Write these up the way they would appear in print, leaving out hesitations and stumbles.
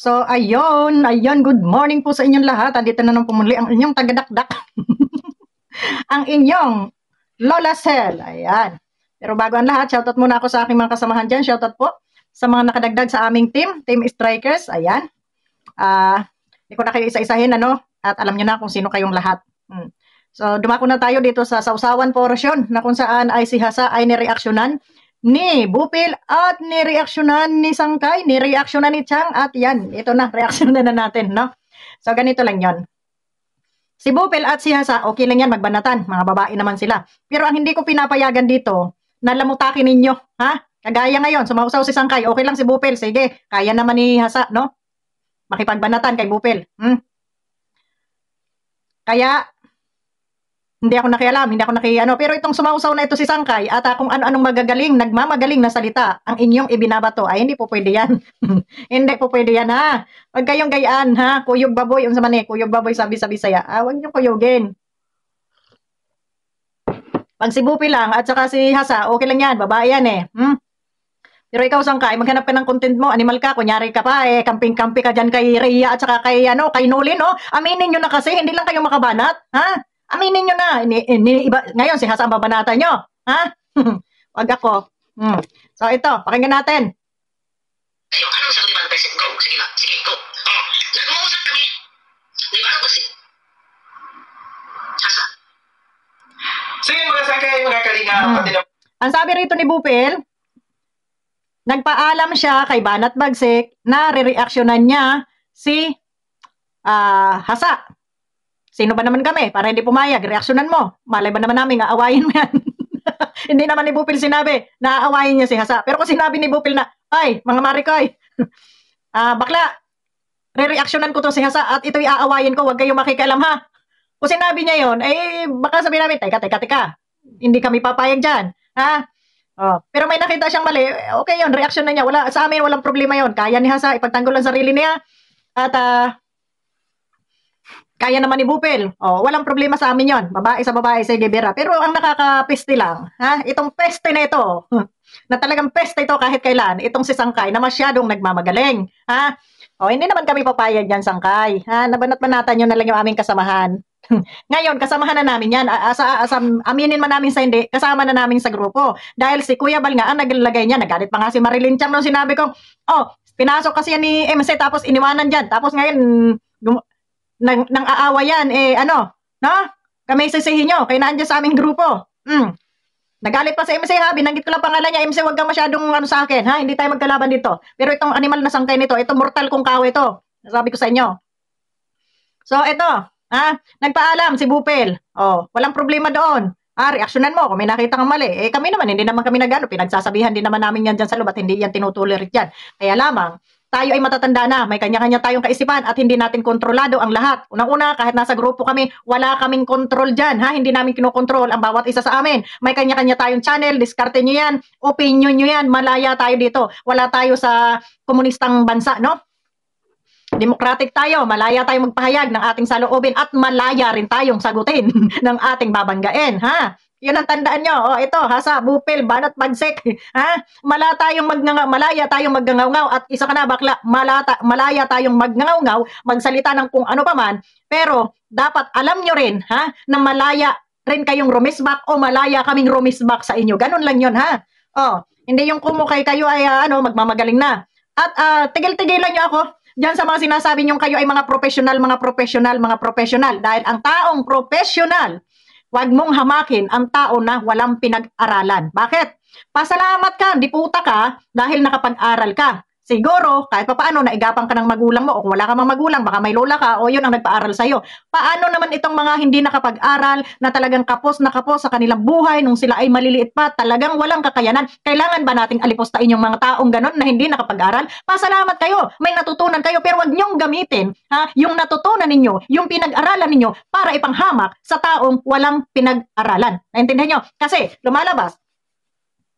So, ayun, good morning po sa inyong lahat. Andito na nang pumuli ang inyong tagadakdak. Ang inyong Lola Cell. Ayan. Pero bago ang lahat, shoutout muna ako sa aking mga kasamahan dyan. Shoutout po sa mga nakadagdag sa aming Team Strikers. Ayan. Hindi ko na kayo isa-isahin, at alam nyo na kung sino kayong lahat. So, dumako na tayo dito sa sausawan portion na kung saan ay si Hasa ay nireaksyonan ni Bupil at nireaksyonan ni Sangkay, nireaksyonan ni Chang at yan, ito na, reaksyonan na natin, no? So, ganito lang yon. Si Bupil at si Hasa, okay lang yan, magbanatan, mga babae naman sila. Pero ang hindi ko pinapayagan dito, nalamutakin ninyo, ha? Kagaya ngayon, sumausaw si Sangkay, okay lang si Bupil, sige, kaya naman ni Hasa, no? Makipagbanatan kay Bupil. Kaya, hindi ako nakialam, hindi ako pero itong sumausaw na ito si Sangkay at kung ano-anong nagmamagaling na salita ang inyong ibinabato, ay hindi po pwede yan. Hindi po pwede yan, ha? Huwag kayong gayaan, ha? Kuyog baboy, yung sa mani, kuyog baboy sabi sa Bisaya. Huwag niyong kuyugin. Pag si Bupi lang at saka si Hasa, okay lang yan, babae yan eh. Pero ikaw Sangkay, maghanap ka ng content mo, animal ka, kunyari ka pa camping-campi ka dyan kay Rhea at saka kay Nolin, no? Aminin nyo na kasi, hindi lang kayo makabanat, ha? Aminin nyo na. Ngayon, si Hasa ang babanatan nyo. Ha? Wag ako. So, ito. Pakinggan natin. Kayo, anong sabi ba ng president? Go. Sige na. Sige, go. Nag-uusap kami. Di ba? Ano ba si Hasa? Sige, mga Sangkay, mga kalinga. Ang sabi rito ni Bupil, nagpaalam siya kay Banat Bagsik na re-reactionan niya si Hasa. Sino ba naman kami? Para hindi pumayag, reaksyonan mo. Malay ba naman namin, aawayin mo yan? Hindi naman ni Bupil sinabi na aawayin niya si Hasa. Pero kung sinabi ni Bupil na, ay, mga marikoy, bakla, re-reaksyonan ko to si Hasa at ito'y aawayin ko, huwag kayong makikialam ha. Kung sinabi niya yon, baka sabihin namin, teka, hindi kami papayag dyan. Ha? Pero may nakita siyang mali, okay yon, reaksyon na niya. Sa amin, walang problema yon. Kaya ni Hasa, ipagtanggol ang sarili niya. At, kaya naman ni Bupil. Walang problema sa amin yon. Babae sa babae, sige bira. Pero ang nakakapeste lang, ha? Itong peste na ito, na talagang peste ito kahit kailan, itong si Sangkay na masyadong nagmamagaling, ha? Hindi naman kami papayag yan, Sangkay. Ha? Nabanat-banatan nyo na lang yung aming kasamahan. Ngayon, kasamahan na namin yan. Aminin man namin sa hindi, kasama na namin sa grupo. Dahil si Kuya Bal nga, ang naglagay niya, nagalit pa nga si Marilyn Cham nung sinabi kong, pinasok kasi yan ni MC tapos iniwanan dyan. Tapos ngayon, nang aawa yan, no? Kami sisihin nyo, kayo naan dyan sa aming grupo. Nagalit pa sa MC ha, binanggit ko lang pangalan niya, MC wag ka masyadong sa akin, ha? Hindi tayo magkalaban dito. Pero itong animal na Sangkay nito, itong mortal kong kawa ito, sabi ko sa inyo. So ito, nagpaalam si Bupil. Walang problema doon. Reaksyonan mo kung may nakita kang mali. Kami naman, hindi naman kami pinagsasabihan din naman namin yan dyan sa loob at hindi yan tinutuloy yan. Kaya lamang, tayo ay matatanda na, may kanya-kanya tayong kaisipan at hindi natin kontrolado ang lahat. Unang-una, kahit nasa grupo kami, wala kaming kontrol dyan, ha? Hindi namin kinokontrol ang bawat isa sa amin. May kanya-kanya tayong channel, diskarte nyo yan, opinion nyo yan, malaya tayo dito. Wala tayo sa komunistang bansa, no? Democratic tayo, malaya tayong magpahayag ng ating saloobin at malaya rin tayong sagutin ng ating babanggain, ha? Yun ang tandaan nyo. Ito, Hasa, Bupil, Banat Bagsik. Ha? Malaya tayong magngangaw-ngaw at isa ka na bakla, malaya tayong magngangaw-ngaw, magsalita ng kung ano pa man. Pero dapat alam nyo rin, ha, na malaya rin kayong rumisbak o malaya kaming rumisbak sa inyo. Ganun lang yun, ha? Hindi yung kumukay kayo ay magmamagaling na. At tigil-tigilan nyo ako diyan sa mga sinasabi nyo kayo ay mga professional. Dahil ang taong professional, huwag mong hamakin ang tao na walang pinag-aralan. Bakit? Pasalamat ka, di puta ka, dahil nakapag-aral ka. Siguro, kahit pa paano, naigapang ka ng magulang mo, o kung wala ka mang magulang, baka may lola ka, o yun ang nagpaaral sa'yo. Paano naman itong mga hindi nakapag-aral, na talagang kapos na kapos sa kanilang buhay, nung sila ay maliliit pa, talagang walang kakayanan? Kailangan ba nating alipostain yung mga taong ganon na hindi nakapag-aral? Pasalamat kayo, may natutunan kayo, pero wag niyong gamitin, yung natutunan ninyo, yung pinag-aralan ninyo, para ipanghamak sa taong walang pinag-aralan. Naintindihan nyo? Kasi, lumalabas,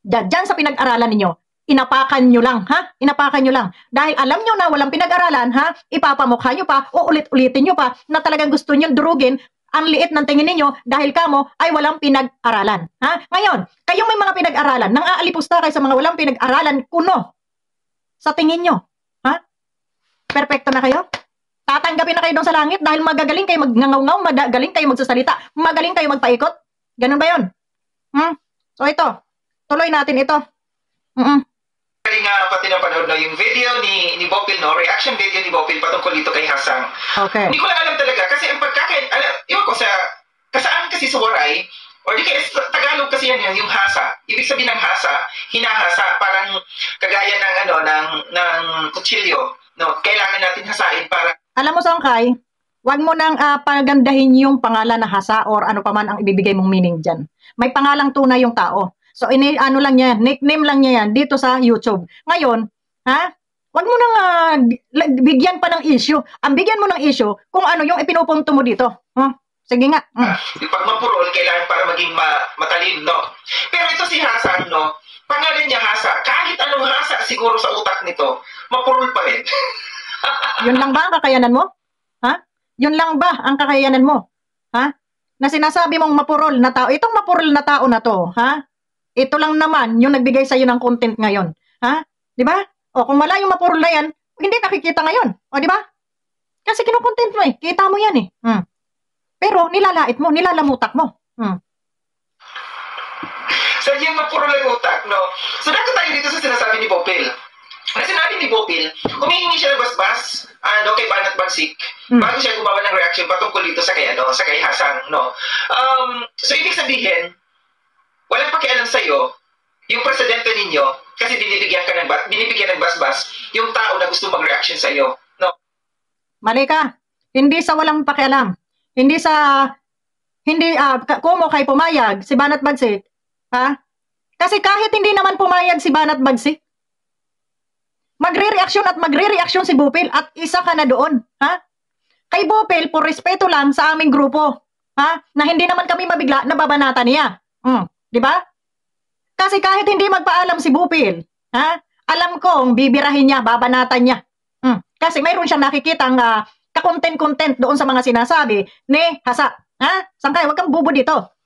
dyan sa pinag-aralan ninyo, inapakan nyo lang, ha? Inapakan nyo lang. Dahil alam nyo na walang pinag-aralan, ha? Ipapamukha nyo pa o ulit-ulitin nyo pa na talagang gusto nyo durugin ang liit ng tingin ninyo dahil kamo ay walang pinag-aralan. Ha? Ngayon, kayong may mga pinag-aralan, nang aalipusta kayo sa mga walang pinag-aralan, kuno sa tingin nyo. Ha? Perpekto na kayo? Tatanggapin na kayo doon sa langit dahil magagaling kayo magngangaw-ngaw, magaling kayo magsasalita, magaling kayo magpaikot? Ganun ba yun? So ito, tuloy natin ito. Nga pati napanood na yung video ni Bopil, no? Reaction video ni Bopil patungkol dito kay Hasang. Okay. Hindi ko lang alam talaga kasi ang iwan ko sa kasaan kasi sa Waray or di kaya sa Tagalog kasi yan yung hasa. Ibig sabihin ng hasa, hinahasa, parang kagaya ng ng kutsilyo, no? Kailangan natin hasain para Alam mo, Sangkay, wag mo nang pagandahin yung pangalan na hasa or ano pa man ang ibibigay mong meaning dyan. May pangalang tunay yung tao. So, ano lang niya, nickname lang niya yan dito sa YouTube. Ngayon, wag mo nang bigyan pa ng issue. Ang bigyan mo ng issue kung ano yung ipinupunto mo dito. Sige nga. Pag mapurol, kailangan para maging matalino, no? Pero ito si Hasan, no? Pangalan niya Hasa. Kahit anong hasa siguro sa utak nito, mapurol pa rin. Yun lang ba ang kakayanan mo? Yun lang ba ang kakayanan mo? Na sinasabi mong mapurol na tao. Itong mapurol na tao na to, ito lang naman yung nagbigay sa iyo ng content ngayon. Di ba? O kung wala yung mapurol na yan, hindi nakikita ngayon. O di ba? Kasi kinukontent mo Kita mo yan Pero nilalait mo, nilalamutak mo. So yung mapurol ang utak, no? So dako tayo dito sa sinasabi ni Bopil. Kasi sinabi ni Bopil, humihingi siya ng basbas kay Banat Bagsik bago siya gumawa ng reaction patungkol dito sa kay Hasang, no? So ibig sabihin, walang pakialam sa'yo yung presidente ninyo kasi binibigyan ng basbas yung tao na gusto mag-reaction sa'yo, no? Mali ka. Hindi sa walang pakialam. Hindi kumo kay pumayag si Banat Bagsik. Kasi kahit hindi naman pumayag si Banat Bagsik, magre-reaction si Bopil at isa ka na doon. Kay Bopil, por respeto lang sa aming grupo. Na hindi naman kami mabigla na babanatan niya. Di ba? Kasi kahit hindi magpaalam si Bopil, alam kong bibirahin niya, babanatan niya. Kasi mayroon siyang nakikitang ka-content doon sa mga sinasabi ni Hasa. Sangkay, wag kang bubo dito.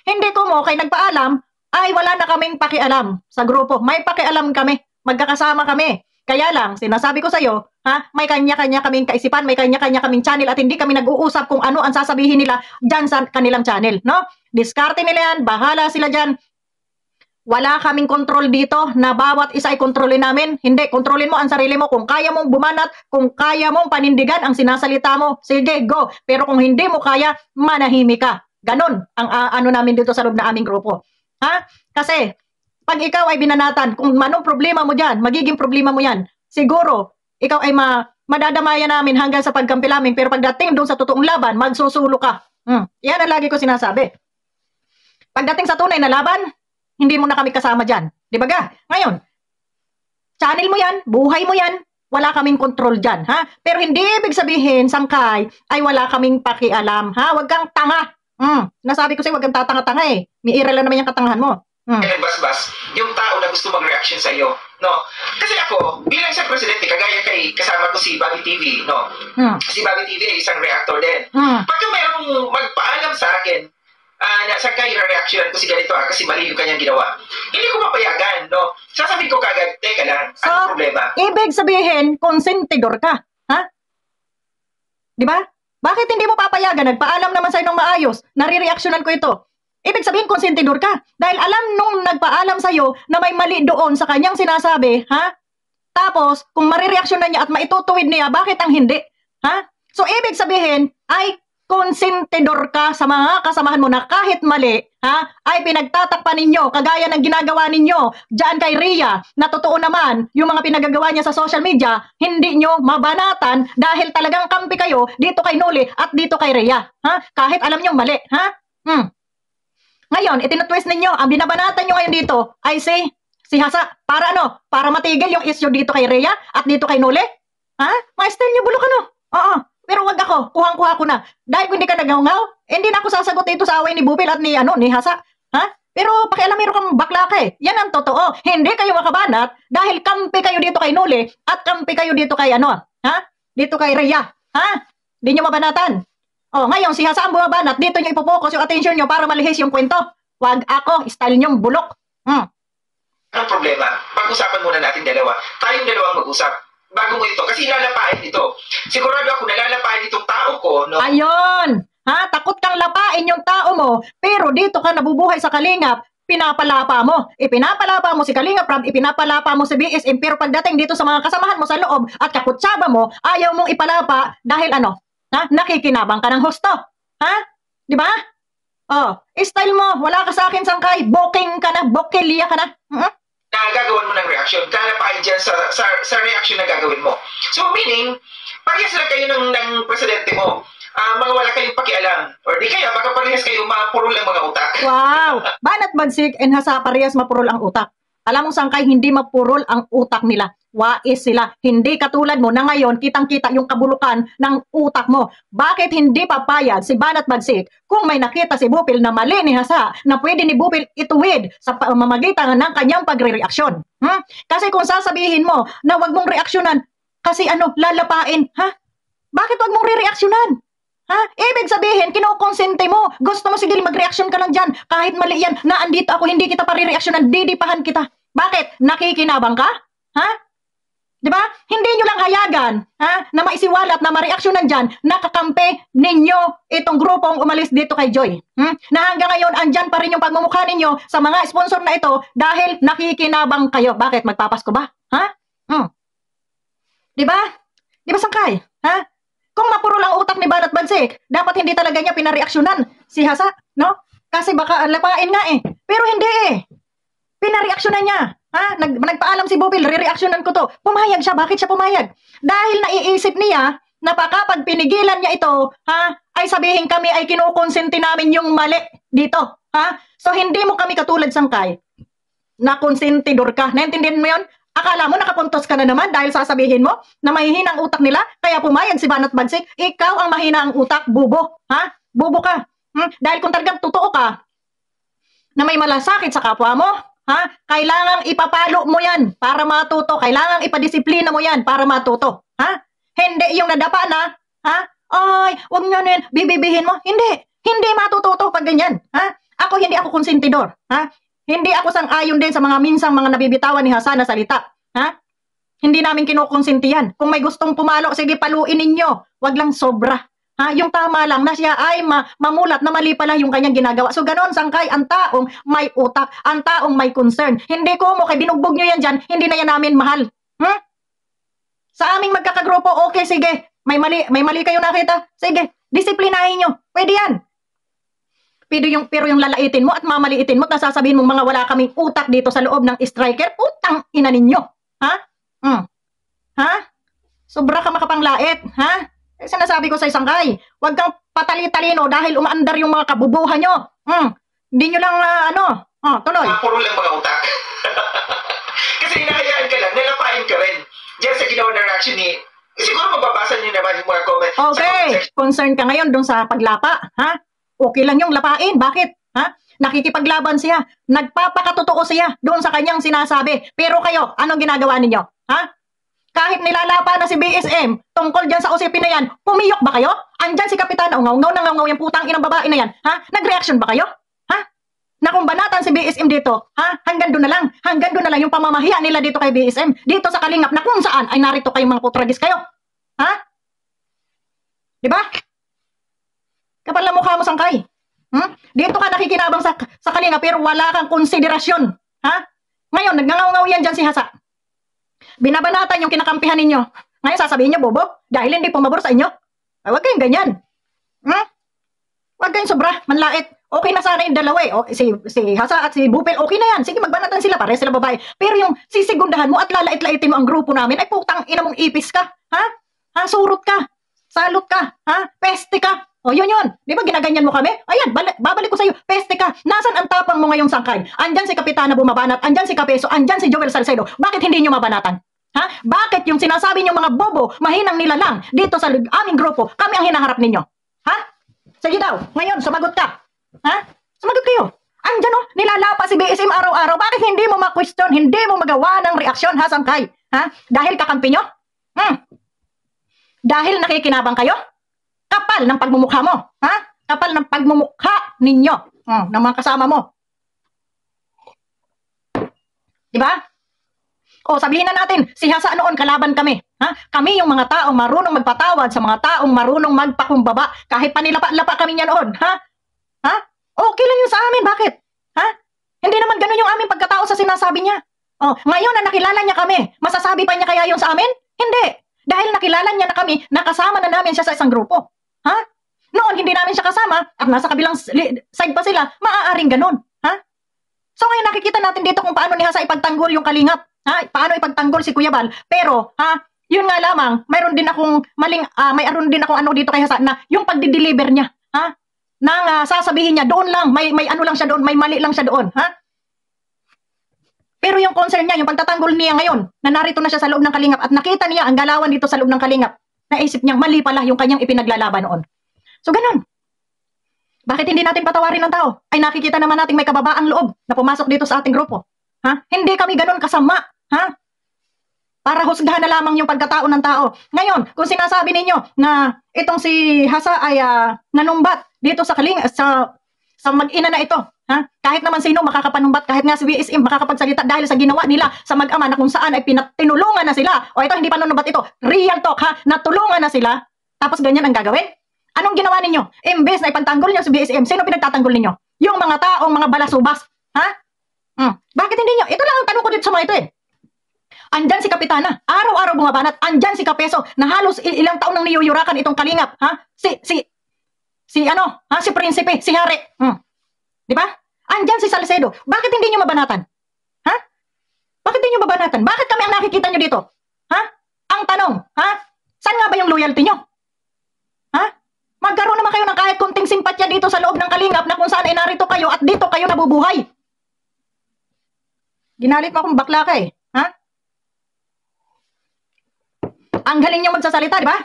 Hindi ko mo kay nagpaalam, ay wala na kaming pakialam sa grupo. May pakialam kami. Magkakasama kami. Kaya lang, sinasabi ko sa'yo, may kanya-kanya kaming kaisipan, may kanya-kanya kaming channel at hindi kami nag-uusap kung ano ang sasabihin nila dyan sa kanilang channel, no? Diskarte nila yan, bahala sila dyan. Wala kaming kontrol dito na bawat isa ay kontrolin namin. Hindi, kontrolin mo ang sarili mo. Kung kaya mong bumanat, kung kaya mong panindigan ang sinasalita mo, sige, go. Pero kung hindi mo kaya, manahimik ka. Ganon ang namin dito sa loob na aming grupo. Kasi, pag ikaw ay binanatan, kung anong problema mo dyan, magiging problema mo yan. Siguro, ikaw ay madadamayan namin hanggang sa pagkampi namin, pero pagdating doon sa totoong laban, magsusulo ka. Yan ang lagi ko sinasabi. Pagdating sa tunay na laban, hindi mo na kami kasama dyan. Di ba ga? Ngayon, channel mo yan, buhay mo yan, wala kaming kontrol dyan. Pero hindi ibig sabihin, Sangkay, ay wala kaming pakialam. Huwag kang tanga. Nasabi ko sa'yo, huwag kang tatanga-tanga May iral na naman yung katangahan mo. Basbas, yung tao na gusto mag-reaction sa iyo, no? Kasi ako, bilang isang presidente, kagaya kasama ko si Bobby TV, no? Si Bobby TV ay isang reactor din. Pagka mayroong magpaalam sa akin, na saan kayo reaction ko si ganito kasi mali yung kanyang ginawa, hindi ko mapayagan, no? Sasabihin ko kagad, teka lang, anong problema? Ibig sabihin, konsentidor ka, Di ba? Bakit hindi mo papayagan? Nagpaalam naman sa'yo ng maayos, nare-reactionan ko ito. Ibig sabihin, konsentidor ka. Dahil alam nung nagpaalam sa'yo na may mali doon sa kanyang sinasabi, Tapos, kung marireaksyon na niya at maitutuwid niya, bakit ang hindi? So, ibig sabihin, ay konsentidor ka sa mga kasamahan mo na kahit mali, ay pinagtatakpan ninyo, kagaya ng ginagawa ninyo dyan kay Rhea, na totoo naman, yung mga pinagagawa niya sa social media, hindi nyo mabanatan dahil talagang kampi kayo dito kay Noli at dito kay Rhea. Kahit alam nyo mali. Ngayon, itinutwist ninyo, ang binabanatan nyo ngayon dito ay si Hasa. Para ano? Para matigil yung issue dito kay Rhea at dito kay Noli? Ma-style nyo bulok ano? Oo. Pero wag ako, kuhang-kuha ko na. Dahil kung hindi ka nagngaw, hindi na ako sasagot dito sa away ni Bopil at ni Hasa. Pero pakialam meron kang bakla ka Yan ang totoo. Hindi kayo makabanat dahil kampi kayo dito kay Noli at kampi kayo dito kay Dito kay Rhea. Hindi nyo mabanatan. Ngayon, si Hasa ang bumabanat, dito nyo ipopokus yung attention nyo para malihis yung kwento. Wag ako, style nyo bulok. Anong problema? Pag-usapan muna natin dalawa. Tayong dalawang mag-usap. bago mo ito. Kasi lalapain ito. Sigurado ako nalalapain itong tao ko, no? Ayun! Ha? Takot kang lapain yung tao mo, pero dito ka nabubuhay sa Kalingap, pinapalapa mo. Ipinapalapa mo si Kalingap Rab, ipinapalapa mo si BSM, pero pagdating dito sa mga kasamahan mo sa loob at kakutsaba mo, ayaw mong ipalapa dahil ano? Ha? Nakikinabang ka ng husto. Ha? Di ba? Oh, style mo, wala ka sa akin sangkay, booking ka na, bokilya ka na. Na gagawin mo ng reaction, lalapain dyan sa reaction na gagawin mo. So meaning, parehas lang kayo ng presidente mo. Mga wala kayong pakialam. Or di kaya, baka parehas kayo mapurol ang mga utak. Wow! Banat bansik and hasa parehas mapurol ang utak. Alam mo sangkay, hindi mapurol ang utak nila. Wais sila. Hindi katulad mo na ngayon, kitang-kita yung kabulukan ng utak mo. Bakit hindi papayag si Banat Bagsik kung may nakita si Bupil na mali ni Hasa na pwede ni Bupil ituwid sa pamamagitan ng kanyang pagre-reaksyon? Kasi kung sasabihin mo na wag mong reaksyonan, kasi lalapain, ha? Bakit wag mong re-reaksyonan? Ha? Ibig sabihin, kinukonsente mo. Gusto mo, sige, mag-reaction ka lang dyan. Kahit mali yan, na andito ako, hindi kita pa re-reaksyonan, didipahan kita. Bakit? Nakikinabang ka? Ha? Diba? Hindi nyo lang hayagan, ha? Na maisiwalat na ma-reaksyonan dyan, nakakampi ninyo itong grupong umalis dito kay Joy. Na hanggang ngayon, andyan pa rin yung pagmumukha ninyo sa mga sponsor na ito dahil nakikinabang kayo. Bakit? Magpapasko ba? Ha? Diba? Diba, Sangkay? Ha? Kung mapuro lang utak ni Banat Bansik, dapat hindi talaga niya pinareaksyonan si Hasa, no? Kasi baka lapain nga eh. Pero hindi eh. Pinareaksyonan niya. Ha? Nagpaalam si Bupil, re-reaksyonan ko to. Pumayag siya. Bakit siya pumayag? Dahil naiisip niya na kapag pinigilan niya ito, ha, ay sabihin kami ay kinukonsenti namin yung mali dito. Ha? So hindi mo kami katulad Sangkay na konsentidor ka. Naintindihan mo yun? Akala mo nakapuntos ka na naman dahil sasabihin mo na mahihina ang utak nila, kaya pumayag si Banat Bansik. Ikaw ang mahina ang utak, bubo. Ha? Bubo ka. Dahil kung talagang totoo ka na may malasakit sa kapwa mo, ha? Kailangang ipapalo mo yan para matuto. Kailangang ipadisiplina mo yan para matuto. Ha? Hindi yung nadapa na, ha? Ay, wag nyo yan, bibibihin mo. Hindi. Hindi matututo pag ganyan. Ha? Hindi ako konsentidor. Ha? Hindi ako sang-ayon din sa mga minsang mga nabibitawan ni Hasa na salita. Ha? Hindi namin kinukonsenti yan. Kung may gustong pumalo, sige, paluin ninyo. Wag lang sobra. Ha, yung tama lang na siya ay mamulat na mali pala yung kanyang ginagawa. So ganon, Sangkay, ang taong may utak, ang taong may concern. Hindi ko mo, kay binugbog nyo yan dyan, hindi na yan namin mahal. Sa aming magkakagrupo, okay, sige. May mali kayo nakita. Sige, disiplinahin nyo. Pwede yan. Pero yung lalaitin mo at mamaliitin mo at nasasabihin mong mga wala kaming utak dito sa loob ng striker, utang ina ninyo. Ha? Ha? Sobra ka makapanglait. Ha? Sinasabi ko sa Sangkay, huwag kang patali-talino dahil umaandar yung mga kabubuhan nyo. Hindi nyo lang, tuloy. Puro lang mga utak. Kasi hinahayaan ka lang, nalapain ka rin. Diyan sa ginawa na reaction ni, siguro mababasa nyo naman yung mga comment. Okay, concern ka ngayon dun sa paglapa. Ha? Okay lang yung lapain. Bakit? Ha? Nakikipaglaban siya. Nagpapakatotoo siya doon sa kanyang sinasabi. Pero kayo, anong ginagawa ninyo? Ha? Kahit nilalapa na si BSM tungkol dyan sa usipin na yan, pumiyok ba kayo? Andyan si Kapitan, ungaw-ngaw na ngaw yung putang inang babae na yan. Ha? Nag-reaction ba kayo? Ha? Na kung banatan si BSM dito, ha? Hanggang doon na lang. Hanggang doon na lang yung pamamahiya nila dito kay BSM. Dito sa Kalingap na kung saan ay narito kayong mga putragis kayo. Ha? Diba? Kapal na mukha mo, Sangkay. Dito ka nakikinabang sa Kalingap pero wala kang konsiderasyon. Ha? Ngayon, nagngangaw-ngaw yan dyan si Hasa. Binabanatan yung kinakampihan ninyo. Ngayon sasabihin nyo, bobo, dahil hindi pumabor sa inyo. Ay, huwag kayong ganyan. Huwag kayong sobra, manlait. Okay na sana yung dalawa eh. Si Hasa at si Bupil, okay na yan. Sige, magbanatan sila, pare sila babae. Pero yung sisigundahan mo at lalait-laitin mo ang grupo namin, ay putang ina mong ipis ka. Ha? Surot ka. Salot ka. Ha? Peste ka. O yun. Di ba ginaganyan mo kami? Ayan, babalik ko sa'yo. Peste ka. Nasaan ang tapang mo ngayong Sangkay? Andyan si Kapitana bumabanat. Andyan si Kapeso. Andyan si Joel Salcedo. Bakit hindi nyo mabanatan? Ha? Bakit yung sinasabi nyo mga bobo, mahinang nila lang dito sa aming grupo, kami ang hinaharap ninyo? Ha? Sige daw. Ngayon, sumagot ka. Ha? Sumagot kayo. Andyan nilalapa si BSM araw-araw. Bakit hindi mo ma-question? Hindi mo magawa ng reaksyon, ha, Sangkay? Ha? Dahil kakampi nyo? Dahil nakikinabang kayo? Kapal ng pagmumukha mo. Ha? Kapal ng pagmumukha ninyo. Ng mga kasama mo. Diba? O sabihin na natin, si Hasa noon kalaban kami. Ha? Kami yung mga taong marunong magpatawad sa mga taong marunong magpakumbaba. Kahit panilapa-lapa kami niya noon. Ha? Ha? Okay lang yun sa amin. Bakit? Ha? Hindi naman ganun yung aming pagkatao sa sinasabi niya. Oh, ngayon na nakilala niya kami, masasabi pa niya kaya yun sa amin? Hindi. Dahil nakilala niya na kami, nakasama na namin siya sa isang grupo. Ha? Noon, hindi namin siya kasama at nasa kabilang side pa sila, maaaring ganun. Ha? So ngayon nakikita natin dito kung paano ni Hasa ipagtanggol yung Kalingap. Ha? Paano ipagtanggol si Kuya Bal. Pero, ha? Yun nga lamang, mayroon din akong mayroon din akong ano dito kay Hasa na yung pagdi-deliver niya. Ha? Nang sasabihin niya, doon lang, may ano lang siya doon, may mali lang siya doon. Ha? Pero yung concern niya, yung pagtatanggol niya ngayon, na narito na siya sa loob ng Kalingap at nakita niya ang galawan dito sa loob ng Kalingap, naisip niyang mali pala yung kanyang ipinaglalaban noon. So ganun. Bakit hindi natin patawarin ng tao? Ay nakikita naman natin may kababaang loob na pumasok dito sa ating grupo. Ha? Hindi kami ganun kasama. Ha? Para husgahan na lamang yung pagkatao ng tao. Ngayon, kung sinasabi ninyo na itong si Hasa ay nanumbat dito sa sa mag-ina na ito, ha? Kahit naman sino makakapanumbat, kahit nga si BSM makakapagsalita dahil sa ginawa nila sa mag-ama na kung saan ay tinulungan na sila. O ito, hindi pa nanumbat ito. Real talk, ha? Natulungan na sila. Tapos ganyan ang gagawin? Anong ginawa ninyo? Imbes na ipagtanggol niyo si BSM, sino pinagtatanggol ninyo? Yung mga taong mga balasubas. Ha? Bakit hindi nyo? Ito lang ang tanong ko dito sa mga ito eh. Andyan si Kapitana, araw-araw bumabanat. Andyan si Kapeso, na halos ilang taon nang niyuyurakan itong Kalingap. Ha? Si Prinsipe, si Hari. Di ba? Andyan si Salcedo. Bakit hindi nyo mabanatan? Ha? Bakit hindi nyo mabanatan? Bakit kami ang nakikita nyo dito? Ha? Ang tanong, ha? Saan nga ba yung loyalty nyo? Ha? Magkaroon naman kayo ng kahit kunting simpatya dito sa loob ng Kalingap na kung saan ay narito kayo at dito kayo nabubuhay. Ginalit mo akong bakla ka eh. Ha? Ang galing nyo magsasalita, di ba?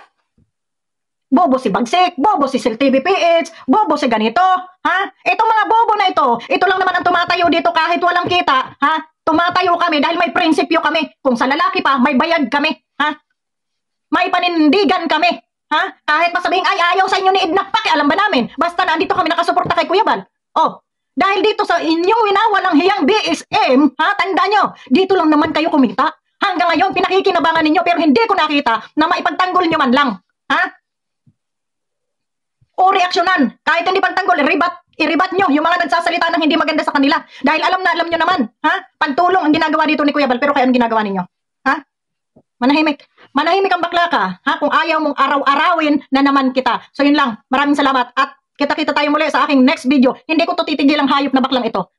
Bobo si Bagsik, bobo si SilTVPH, bobo si ganito. Ha? Itong mga bobo na ito lang naman ang tumatayo dito kahit walang kita. Ha? Tumatayo kami dahil may prinsipyo kami. Kung sa lalaki pa, may bayad kami. Ha? May panindigan kami. Ha? Kahit masabing ay ayaw sa inyo ni Edna, pakialam ba namin? Basta nandito kami nakasuporta kay Kuya Bal. Oh, dahil dito sa inyong winawalang hiyang BSM, ha, tanda nyo, dito lang naman kayo kumita. Hanggang ngayon, pinakikinabangan ninyo pero hindi ko nakita na maipagtanggol nyo man lang. Ha? O reaksyonan, kahit hindi pagtanggol, i-rebat nyo yung mga nagsasalita ng hindi maganda sa kanila. Dahil alam nyo naman, ha? Pagtulong ang ginagawa dito ni Kuya Bal, pero kaya ang ginagawa ninyo? Ha? Manahimik. Manahimik ang bakla ka, ha? Kung ayaw mong araw-arawin na naman kita. So yun lang, maraming salamat at kita-kita tayo muli sa aking next video. Hindi ko to titigil ang hayop na baklang ito.